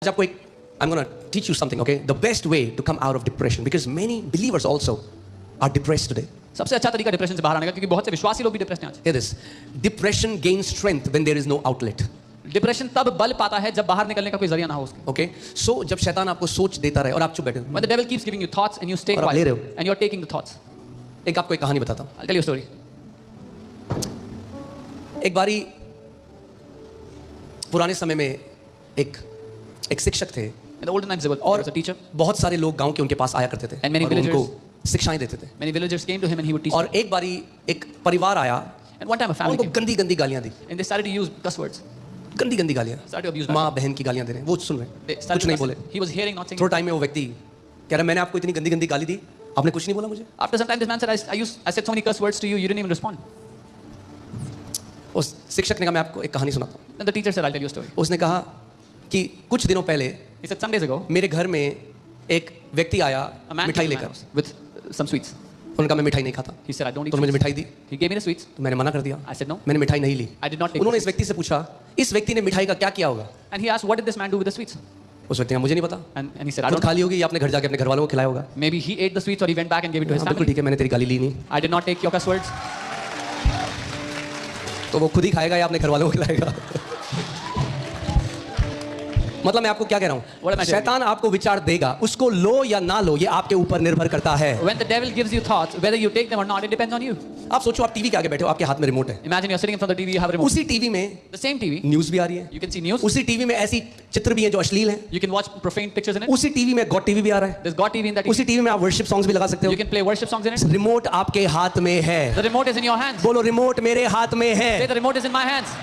आपको एक I'm going to teach you something, okay? The best way to come out of depression, because many believers also are depressed today. सबसे अच्छा तरीका depression से बाहर आने का, क्योंकि बहुत से विश्वासी लोग भी डिप्रेस हैं आज। Hear this. Depression gains strength when there is no outlet. Depression तब बल पाता है जब बाहर निकलने का कोई जरिया ना हो उसके। Okay? So जब शैतान आपको सोच देता रहे और आप चुप बैठे हो, When the devil keeps giving you thoughts and you stay और आप ले रहे quiet हो। and you're taking the thoughts. एक आपको एक कहानी बताता हूँ। I'll tell you a story. एक बारी पुराने समय में एक शिक्षक थे In the olden times there was a teacher बहुत सारे लोग गांव के उनके पास आया करते थे And many और villagers- उनको शिक्षाएं देते थे। many villagers came to him and he would teach और them. एक बारी एक परिवार आया And one time a family उनको came गंदी गंदी गालियां दी, and they started to use cuss words. गंदी गंदी गालियां, Started to abuse माँ बहन की गालियां दे रहे हैं, वो सुन रहे They हैं, started कुछ नहीं to बोले। cuss. He was hearing, not saying. थोड़ा टाइम में वो व्यक्ति कह रहा मैंने आपको इतनी गंदी गंदी गाली दी, आपने कुछ नहीं बोला मुझे। After some time this man said, I said so many curse words to you, you didn't even respond. उस शिक्षक ने कहा मैं आपको एक कहानी सुनाता हूँ। Then the teacher said, I'll tell you a story. उसने कहा कि कुछ दिनों पहले He said, some days ago, मेरे घर में एक व्यक्ति आया a man मिठाई came to my लेकर, house with some sweets. उन्होंने कहा मैं मिठाई नहीं खाता, He said, I don't eat तो मुझे sweets. मिठाई दी, He gave me the sweets. तो मैंने मना कर दिया, I said no. मैंने मिठाई नहीं ली। I did not take उन्होंने the इस व्यक्ति से पूछा इस व्यक्ति ने मिठाई का क्या किया होगा? And he asked, what did this man do with the sweets? उस व्यक्ति ने मुझे नहीं पता, And he said, I खुद don't खा ली होगी या आपने घर जाके अपने घर वालों को खिलाया होगा। Maybe he ate the sweets or he went back and gave it to his हाँ, बिल्कुल family. ठीक है, मैंने तेरी गाली ली नहीं, I did not take your cuss words. तो वो खुद ही खाएगा या अपने घर वालों को खिलाएगा। मतलब मैं आपको क्या कह रहा What am हूँ, I telling शैतान आपको विचार देगा, उसको लो या ना लो ये आपके ऊपर निर्भर करता है। When the devil gives you thoughts, whether you take them or not, it depends on you. आप सोचो आप टीवी के आगे बैठे हो, आपके हाथ में रिमोट है, Imagine you're sitting in front of the TV, you have a remote. उसी टीवी में The same TV, न्यूज भी आ रही है, you can see news, उसी टीवी में ऐसी चित्र भी हैं जो अश्लील हैं, you can watch profane pictures in it. उसी टीवी में गॉड टीवी भी आ रहा है, There's God TV in that TV. उसी टीवी में आप वर्शिप सॉन्ग्स भी लगा सकते You हो। can play worship songs in it. Remote आपके हाथ में है, The remote is in your hands. बोलो रिमोट मेरे हाथ में Say है। the remote is in my hands.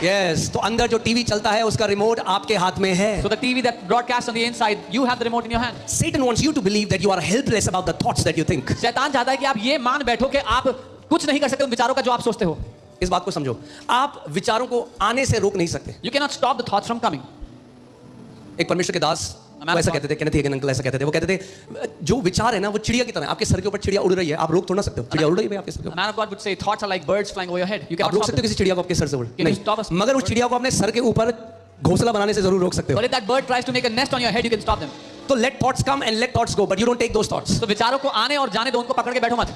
Yes, तो अंदर जो टीवी चलता है उसका रिमोट आपके हाथ में है। So the TV that broadcasts on the inside, you have the remote in your hand. Satan wants you to believe that you are helpless about the thoughts that you think. शैतान चाहता है कि आप ये मान बैठो कि आप कुछ नहीं कर सकते उन विचारों का जो आप सोचते हो. इस बात को समझो, आप विचारों को आने से रोक नहीं सकते। You cannot stop the thoughts from coming. एक परमेश्वर के दास वो ऐसा कहते थे, केनेथ हेगन अंकल ऐसा कहते थे, वो कहते थे जो विचार है ना वो चिड़िया की तरह है, आपके सर के ऊपर चिड़िया उड़ रही है, आप रोक थोड़ा ना सकते हो, चिड़िया उड़ रही है आपके सर के A ऊपर, man of God would say thoughts are like birds flying over your head. You आप cannot रोक stop सकते हो them. किसी चिड़िया को आपके सर से उड़ Can you stop नहीं, a मगर उस चिड़िया को अपने सर के ऊपर घोंसला बनाने से जरूर रोक सकते हो। But if that bird tries to make a nest on your head, you can stop them. तो let thoughts come and let thoughts go, but you don't take those thoughts. तो विचारों को आने और जाने दो, उनको पकड़ के बैठो मत.